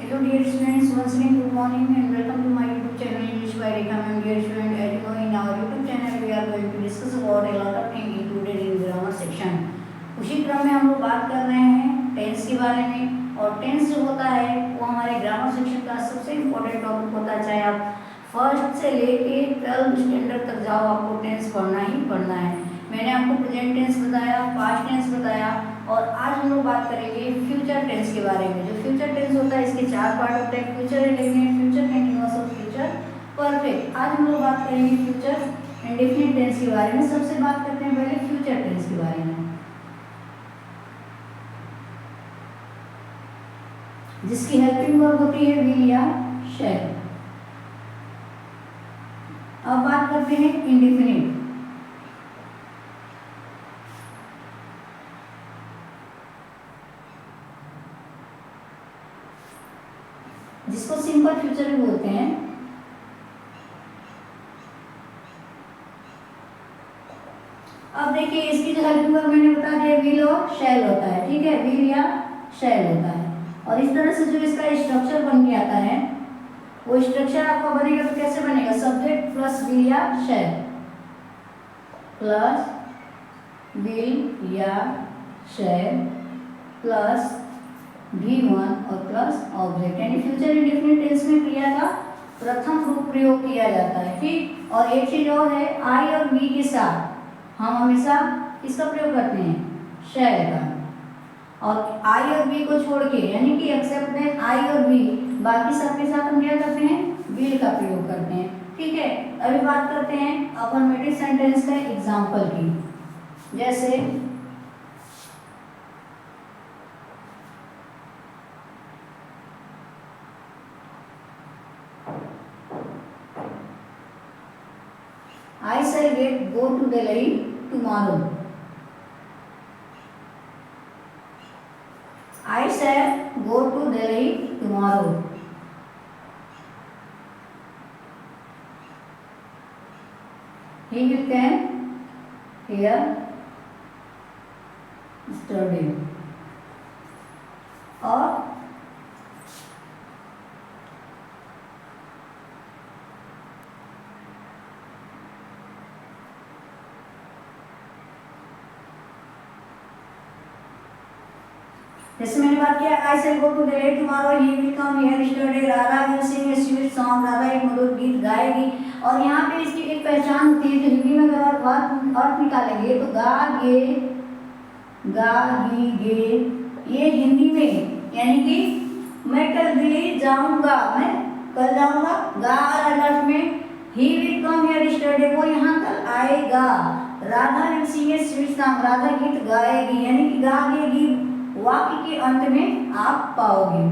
Hello dear students, once again good morning and welcome to my YouTube channel English by Rekha ma'am. Dear student, as you know in our YouTube channel we are going to discuss about a lot of things included in grammar section. उसी क्रम में हम लोग बात कर रहे हैं tense के बारे में और टेंस जो होता है वो हमारे ग्रामर सेक्शन का सबसे इम्पोर्टेंट टॉपिक होता है। चाहे आप फर्स्ट से लेके 12th स्टैंडर्ड तक जाओ आपको टेंस पढ़ना ही पढ़ना है। मैंने आपको प्रेजेंट टेंस बताया, पास्ट टेंस बताया और आज हम लोग बात करेंगे फ्यूचर टेंस के बारे में। जो फ्यूचर टेंस होता है इसके चार पार्ट होते हैं, फ्यूचर इंडेफिनिट, फ्यूचर कंटीन्यूअस और फ्यूचर परफेक्ट। आज हम लोग बात करेंगे फ्यूचर इंडेफिनिट टेंस के बारे में। सबसे बात करते हैं पहले फ्यूचर टेंस के बारे में, जिसकी हेल्पिंग वर्ब होती है विल या शैल। अब बात करते हैं इंडेफिनिट। जिसको सिंपल फ्यूचर भी बोलते हैं। अब देखिए इसकी जो हेल्पिंग वर्ब मैंने बता दिया विल और शैल होता है, ठीक है, विल या शैल होता है। और इस तरह से जो इसका स्ट्रक्चर बन के आता है वो स्ट्रक्चर आपका बनेगा तो कैसे बनेगा, सब्जेक्ट प्लस विल या शैल प्लस विल या शैल प्लस V1 और प्लस ऑब्जेक्ट, यानी फ्यूचर इंडेफिनिट टेंस में क्रिया का प्रथम रूप प्रयोग किया जाता है, ठीक। और एक चीज और है, आई और बी के साथ हम हमेशा किसका प्रयोग करते हैं, शैल का। और आई और बी को छोड़ के यानी कि एक्सेप्ट दैट आई और बी, बाकी सबके साथ हम क्या करते हैं, विल का प्रयोग करते हैं, ठीक है। अभी बात करते हैं अफर्मेटिव सेंटेंस का एग्जाम्पल की। जैसे I shall go to Delhi tomorrow. I shall go to Delhi tomorrow. He will come here yesterday. और जैसे मैंने बात किया I shall go to Delhi tomorrow, he will come here yesterday, Radha will sing a sweet song, Radha एक मधुर गीत गाएगी। और यहाँ पे इसकी एक पहचान होती है, जो हिंदी में अगर अर्थ निकालेंगे तो गा गे, गा गी गे, ये हिंदी में यानी कि मैं कल दिल्ली जाऊंगा, मैं कल जाऊंगा। गा और अर्थ में ही विल कम हियर यस्टरडे, वो यहाँ कल आएगा। Radha will sing a sweet song, Radha गीत गाएगी, यानी कि गा गेगी वाक्य के अंत में आप पाओगे।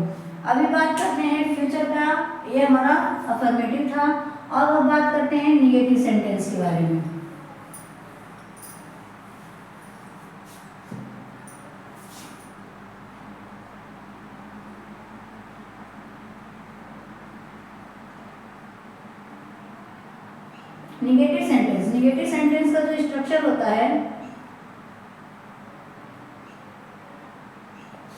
अभी बात करते हैं फ्यूचर का, ये हमारा अफर्मेटिव था। और अब बात करते हैं निगेटिव सेंटेंस के बारे में। निगेटिव सेंटेंस का जो स्ट्रक्चर होता है,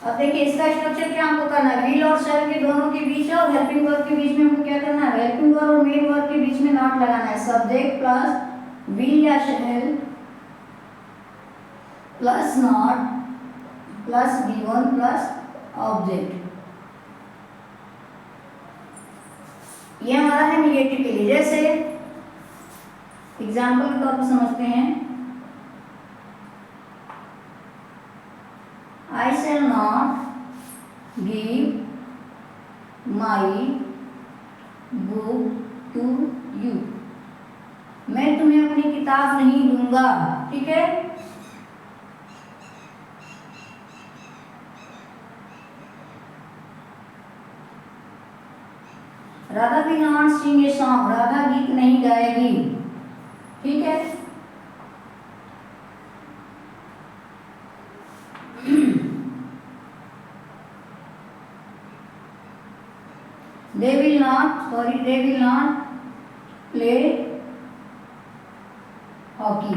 अब देखिए इसका स्ट्रक्चर क्या हमको करना है, विल और शैल के दोनों के बीच और हेल्पिंग वर्ब के बीच में हमको क्या करना है, हेल्पिंग वर्ब और मेन वर्ब के बीच में नॉट लगाना है। सब्जेक्ट प्लस विल या शैल plus not plus V1 plus object, ये हमारा है निगेटिव के लिए। जैसे एग्जाम्पल के तौर पर समझते हैं, I shall not give my book to you. मैं तुम्हें अपनी किताब नहीं दूंगा, ठीक है। Radha will not sing a song, Radha गीत नहीं गाएगी, ठीक है। They will not play hockey.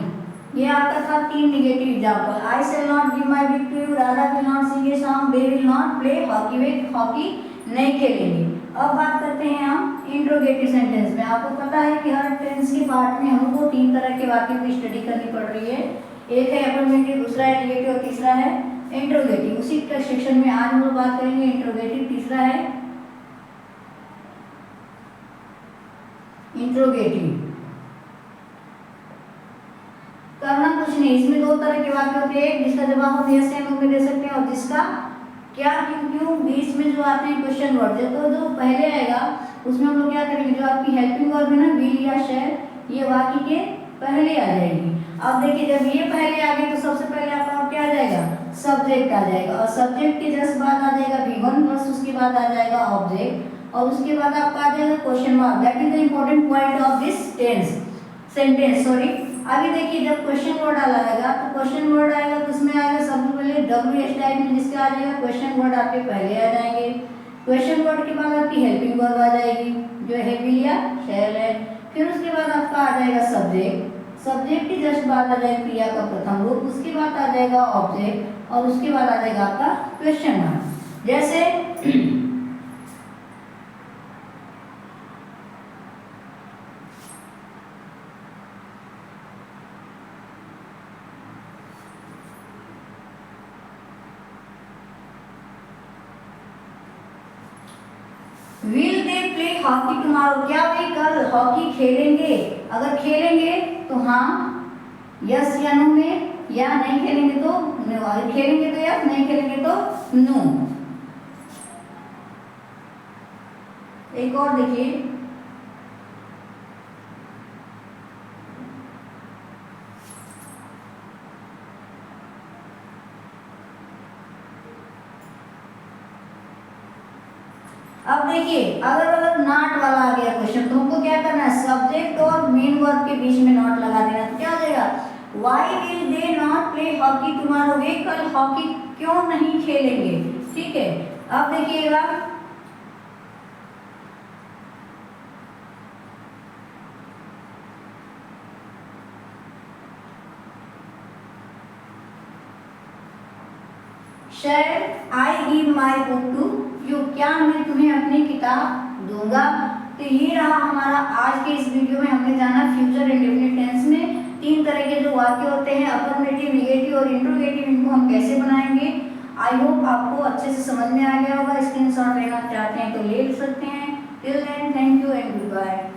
ये आपका था 3 negative example. I shall not give my gift to you, Radha will not sing a song, they will not play hockey. वे हॉकी नहीं खेलेंगे। अब बात करते हैं हम इंट्रोगेटिव सेंटेंस में। आपको पता है कि हर टेंस के पार्ट में हमको 3 तरह के वाक्यों की स्टडी करनी पड़ रही है। एक है अफर्मेटिव, दूसरा है नेगेटिव और तीसरा है इंट्रोगेटिव। उसी का सेक्शन में आज हम लोग बात करेंगे इंट्रोगेटिव, तीसरा है इंट्रोगेटिव। करना कुछ नहीं, इसमें 2 तरह के वाक्य होते हैं, जिसका जवाब हम यस या नो में दे सकते हैं और जिसका क्या क्यों क्यों बीच में जो आते हैं क्वेश्चन वर्ड, तो जो पहले आएगा उसमें हम लोग क्या करेंगे, जो आपकी हेल्पिंग वर्ब है ना, विल या शैल, ये वाक्य के पहले आ जाएगी। अब देखिए जब ये पहले आ गई तो सबसे पहले आपका क्या आ जाएगा, सब्जेक्ट आ जाएगा और सब्जेक्ट के जस्ट बाद आ जाएगा V1 प्लस उसके बाद आ जाएगा ऑब्जेक्ट और उसके बाद आपका आ जाएगा question mark. That is the important point of this sentence. Sorry, अभी देखिए जब क्वेश्चन वर्ड आएगा तो क्वेश्चन वर्ड आएगा तो उसमें आएगा सबसे पहले WH टाइप में, जिसका आ जाएगा क्वेश्चन वर्ड आपके पहले आ जाएंगे। क्वेश्चन वर्ड के बाद आपकी हेल्पिंग वर्ब आ जाएगी जो है विल या शैल है। फिर उसके बाद आपका आ जाएगा सब्जेक्ट, सब्जेक्ट की जस्ट बाद आ जाएगा क्रिया का प्रथम रूप, उसके बाद आ जाएगा ऑब्जेक्ट और उसके बाद आ जाएगा आपका क्वेश्चन मार्क। जैसे will they play hockey tomorrow, क्या वे कल हॉकी खेलेंगे? अगर खेलेंगे तो हाँ यस या नो में, या नहीं खेलेंगे तो नो। अगर खेलेंगे तो यस, नहीं खेलेंगे तो नो। एक और देखिए, अब देखिए अगर नॉट वाला आ गया क्वेश्चन तो हमको क्या करना है, सब्जेक्ट और मेन वर्ब के बीच में नॉट लगा देना। तो क्या हो जाएगा, why will they not play hockey tomorrow, वे कल हॉकी क्यों नहीं खेलेंगे। ठीक है, अब देखिएगा shall I give my book to you, क्या मैं तुम्हें अपनी किताब दूंगा। तो ये रहा हमारा आज के इस वीडियो में, हमने जाना फ्यूचर इंडेफिनिट टेंस में 3 तरह के जो वाक्य होते हैं अफर्मेटिव, नेगेटिव और इंट्रोगेटिव, इनको हम कैसे बनाएंगे। आई होप आपको अच्छे से समझ में आ गया होगा। स्क्रीनशॉट लेना चाहते हैं तो ले सकते हैं। Till then thank you and good bye.